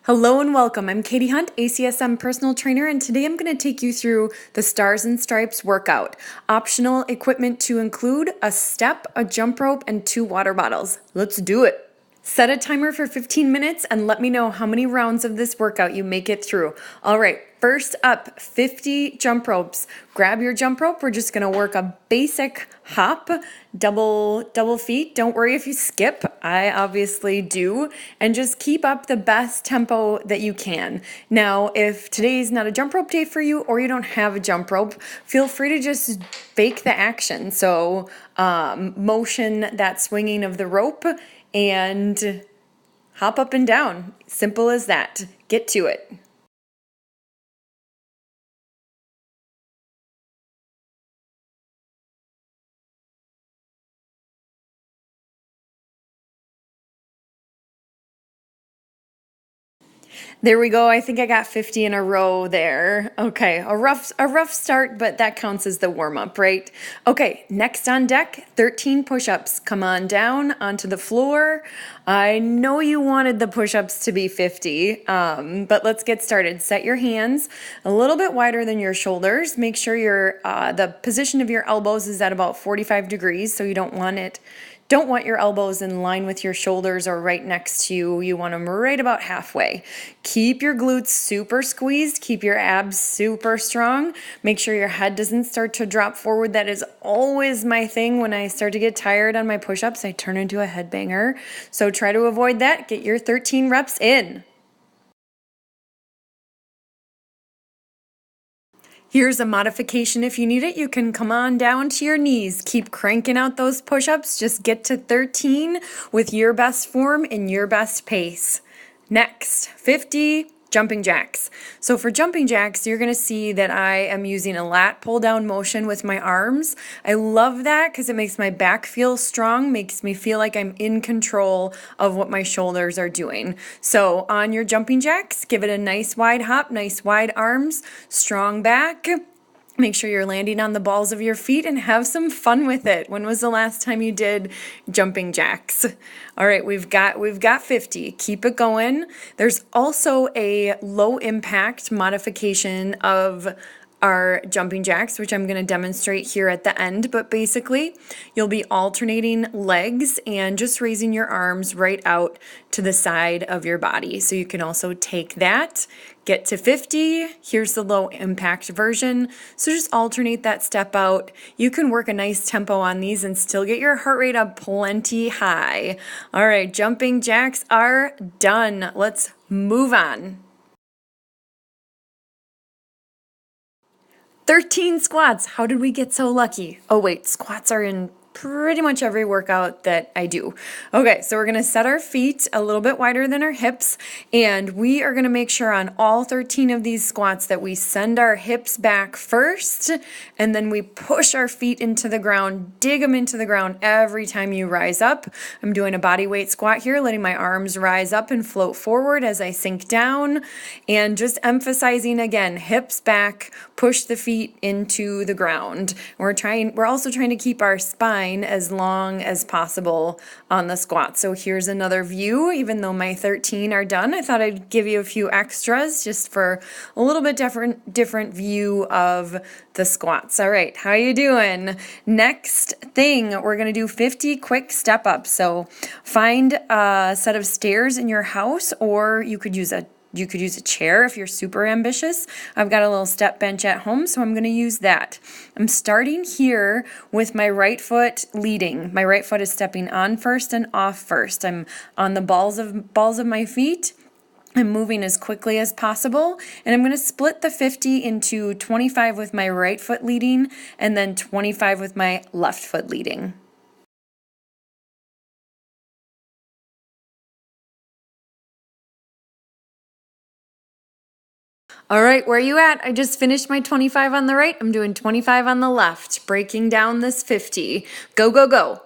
Hello and welcome. I'm Katie Hunt, ACSM personal trainer, and today I'm going to take you through the Stars and Stripes workout. Optional equipment to include a step, a jump rope, and 2 water bottles. Let's do it. Set a timer for 15 minutes and let me know how many rounds of this workout you make it through. All right, first up, 50 jump ropes. Grab your jump rope. We're just gonna work a basic hop, double feet. Don't worry if you skip. I obviously do. And just keep up the best tempo that you can. Now, if today's not a jump rope day for you or you don't have a jump rope, feel free to just fake the action. So motion that swinging of the rope and hop up and down. Simple as that. Get to it. There we go. I think I got 50 in a row there. Okay, a rough start, but that counts as the warm-up, right? Okay, next on deck, 13 push-ups. Come on down onto the floor. I know you wanted the push-ups to be 50, but let's get started. Set your hands a little bit wider than your shoulders. Make sure the position of your elbows is at about 45 degrees, so you don't want your elbows in line with your shoulders or right next to you. You want them right about halfway. Keep your glutes super squeezed. Keep your abs super strong. Make sure your head doesn't start to drop forward. That is always my thing. When I start to get tired on my push-ups, I turn into a headbanger. So try to avoid that. Get your 13 reps in. Here's a modification if you need it. You can come on down to your knees. Keep cranking out those push-ups. Just get to 13 with your best form and your best pace. Next, 50 jumping jacks. So for jumping jacks, you're going to see that I am using a lat pull down motion with my arms. I love that because it makes my back feel strong, makes me feel like I'm in control of what my shoulders are doing. So on your jumping jacks, give it a nice wide hop, nice wide arms, strong back. Make sure you're landing on the balls of your feet and have some fun with it. When was the last time you did jumping jacks? All right, we've got 50. Keep it going. There's also a low impact modification of our jumping jacks, which I'm going to demonstrate here at the end. But basically, you'll be alternating legs and just raising your arms right out to the side of your body. So you can also take that, get to 50. Here's the low impact version. So just alternate that step out. You can work a nice tempo on these and still get your heart rate up plenty high. All right, jumping jacks are done. Let's move on. 13 squats. How did we get so lucky? Oh, wait, squats are in pretty much every workout that I do. Okay, so we're gonna set our feet a little bit wider than our hips, and we are gonna make sure on all 13 of these squats that we send our hips back first, and then we push our feet into the ground, dig them into the ground every time you rise up. I'm doing a body weight squat here, letting my arms rise up and float forward as I sink down, and just emphasizing again, hips back, push the feet into the ground. We're also trying to keep our spine as long as possible on the squat. So here's another view. Even though my 13 are done, I thought I'd give you a few extras just for a little bit different view of the squats. All right, how you doing? Next thing, we're gonna do 50 quick step ups. So find a set of stairs in your house, or you could use a chair if you're super ambitious. I've got a little step bench at home, so I'm going to use that. I'm starting here with my right foot leading. My right foot is stepping on first and off first. I'm on the balls of my feet. I'm moving as quickly as possible, and I'm going to split the 50 into 25 with my right foot leading and then 25 with my left foot leading. All right, where are you at? I just finished my 25 on the right. I'm doing 25 on the left, breaking down this 50. Go, go, go.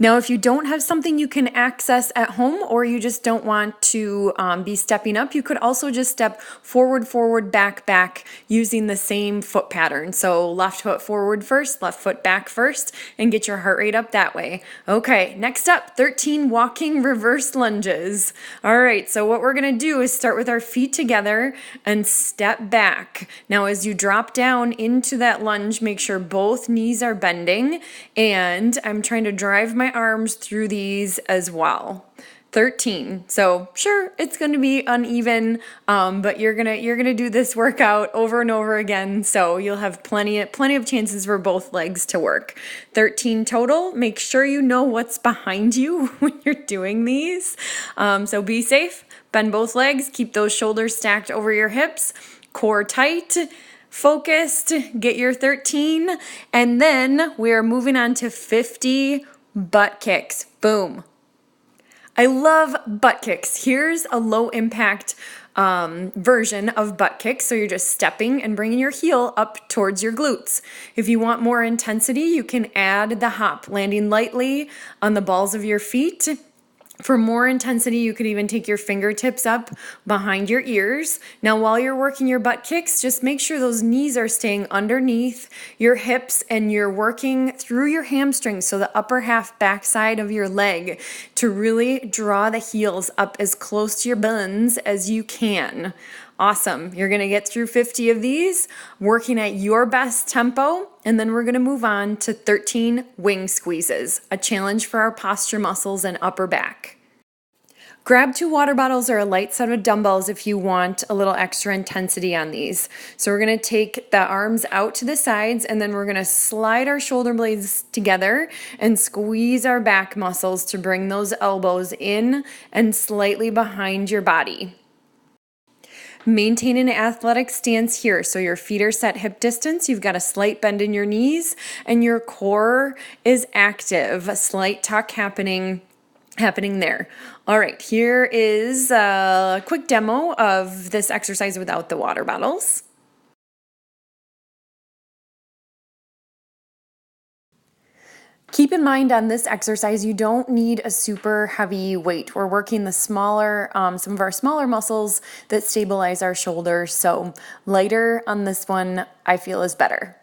Now, if you don't have something you can access at home, or you just don't want to be stepping up, you could also just step forward, forward, back, back, using the same foot pattern. So left foot forward first, left foot back first, and get your heart rate up that way. Okay, next up, 13 walking reverse lunges. All right, so what we're gonna do is start with our feet together and step back. Now, as you drop down into that lunge, make sure both knees are bending, and I'm trying to drive my arms through these as well. 13. So sure, it's going to be uneven, but you're gonna do this workout over and over again, so you'll have plenty of chances for both legs to work. 13 total. Make sure you know what's behind you when you're doing these. So be safe. Bend both legs. Keep those shoulders stacked over your hips. Core tight. Focused. Get your 13, and then we're moving on to 50 butt kicks. Boom. I love butt kicks. Here's a low impact version of butt kicks. So you're just stepping and bringing your heel up towards your glutes. If you want more intensity, you can add the hop, landing lightly on the balls of your feet. For more intensity, you could even take your fingertips up behind your ears. Now, while you're working your butt kicks, just make sure those knees are staying underneath your hips and you're working through your hamstrings, so the upper half backside of your leg, to really draw the heels up as close to your buns as you can. Awesome. You're going to get through 50 of these, working at your best tempo, and then we're going to move on to 13 wing squeezes, a challenge for our posture muscles and upper back. Grab 2 water bottles or a light set of dumbbells if you want a little extra intensity on these. So we're going to take the arms out to the sides, and then we're going to slide our shoulder blades together and squeeze our back muscles to bring those elbows in and slightly behind your body. Maintain an athletic stance here. So your feet are set hip distance. You've got a slight bend in your knees and your core is active. A slight tuck happening there. All right, here is a quick demo of this exercise without the water bottles. Keep in mind on this exercise, you don't need a super heavy weight. We're working the smaller, some of our smaller muscles that stabilize our shoulders. So lighter on this one, I feel, is better.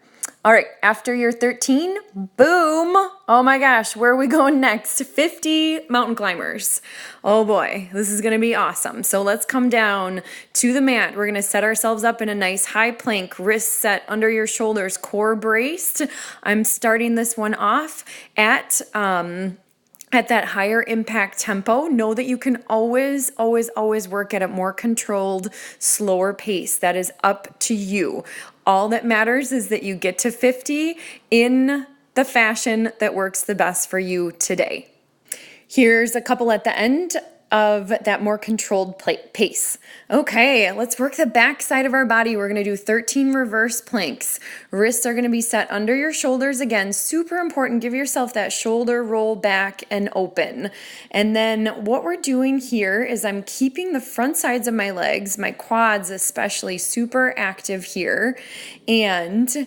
All right, after your 13, boom. Oh my gosh, where are we going next? 50 mountain climbers. Oh boy, this is gonna be awesome. So let's come down to the mat. We're gonna set ourselves up in a nice high plank, wrists set under your shoulders, core braced. I'm starting this one off at that higher impact tempo. Know that you can always work at a more controlled, slower pace. That is up to you. All that matters is that you get to 50 in the fashion that works the best for you today. Here's a couple at the end of that more controlled pace. Okay, let's work the back side of our body. We're going to do 13 reverse planks. Wrists are going to be set under your shoulders again. Super important. Give yourself that shoulder roll back and open. And then what we're doing here is I'm keeping the front sides of my legs, my quads especially, super active here. And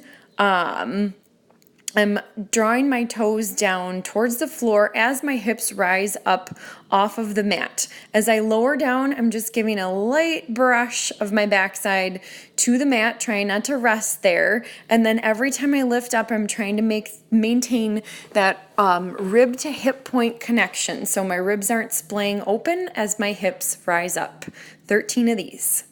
I'm drawing my toes down towards the floor as my hips rise up off of the mat. As I lower down, I'm just giving a light brush of my backside to the mat, trying not to rest there. And then every time I lift up, I'm trying to maintain that rib to hip point connection. So my ribs aren't splaying open as my hips rise up. 13 of these.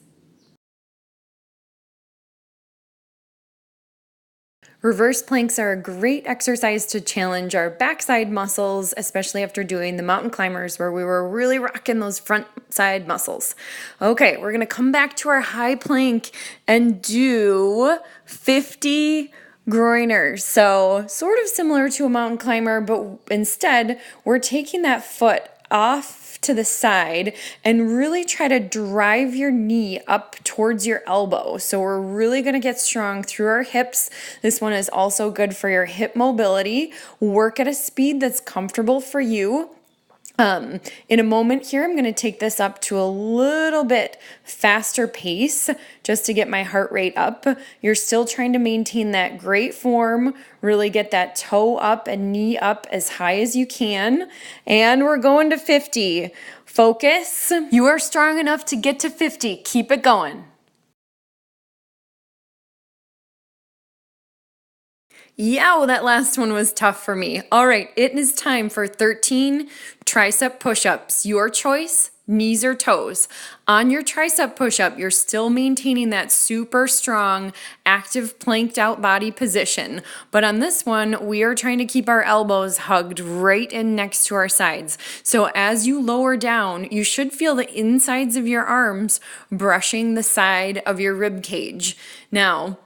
Reverse planks are a great exercise to challenge our backside muscles, especially after doing the mountain climbers where we were really rocking those front side muscles. Okay, we're going to come back to our high plank and do 50 groiners. So sort of similar to a mountain climber, but instead we're taking that foot off to the side and really try to drive your knee up towards your elbow. So we're really going to get strong through our hips. This one is also good for your hip mobility. Work at a speed that's comfortable for you. In a moment here, I'm going to take this up to a little bit faster pace just to get my heart rate up. You're still trying to maintain that great form, really get that toe up and knee up as high as you can. And we're going to 50. Focus. You are strong enough to get to 50. Keep it going. Yeah, well, that last one was tough for me. All right, it is time for 13 tricep push-ups. Your choice, knees or toes. On your tricep push-up, you're still maintaining that super strong, active planked out body position. But on this one, we are trying to keep our elbows hugged right in next to our sides. So as you lower down, you should feel the insides of your arms brushing the side of your rib cage. Now,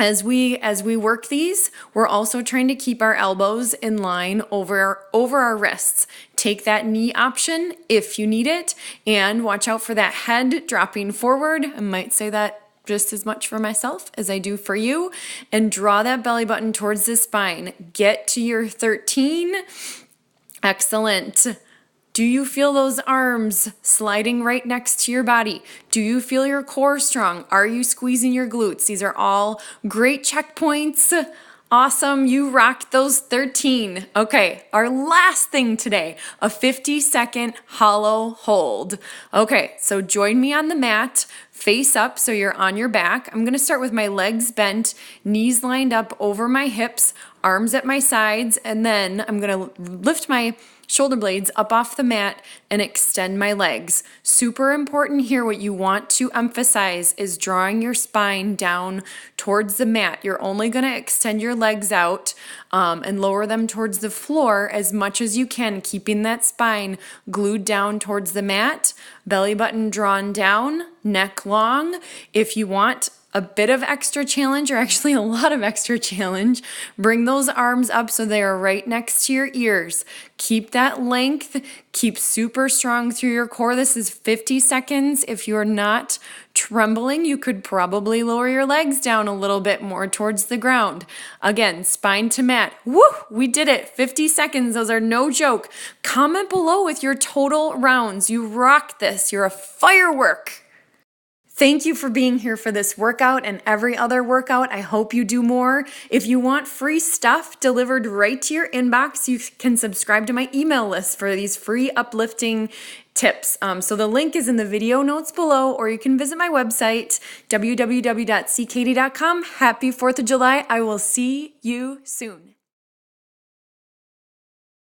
as we work these, we're also trying to keep our elbows in line over our wrists. Take that knee option if you need it, and watch out for that head dropping forward. I might say that just as much for myself as I do for you. And draw that belly button towards the spine. Get to your 13. Excellent. Do you feel those arms sliding right next to your body? Do you feel your core strong? Are you squeezing your glutes? These are all great checkpoints. Awesome, you rocked those 13. Okay, our last thing today, a 50-second hollow hold. Okay, so join me on the mat, face up so you're on your back. I'm gonna start with my legs bent, knees lined up over my hips, arms at my sides, and then I'm gonna lift my shoulder blades up off the mat and extend my legs. Super important here, what you want to emphasize is drawing your spine down towards the mat. You're only going to extend your legs out and lower them towards the floor as much as you can, keeping that spine glued down towards the mat, belly button drawn down, neck long. If you want a bit of extra challenge, or actually a lot of extra challenge, bring those arms up so they are right next to your ears. Keep that length, keep super strong through your core. This is 50 seconds. If you're not trembling, you could probably lower your legs down a little bit more towards the ground. Again, spine to mat. Woo! We did it. 50 seconds. Those are no joke. Comment below with your total rounds. You rocked this. You're a firework. Thank you for being here for this workout and every other workout. I hope you do more. If you want free stuff delivered right to your inbox, you can subscribe to my email list for these free uplifting tips. So the link is in the video notes below, or you can visit my website, www.ckady.com. Happy 4th of July. I will see you soon.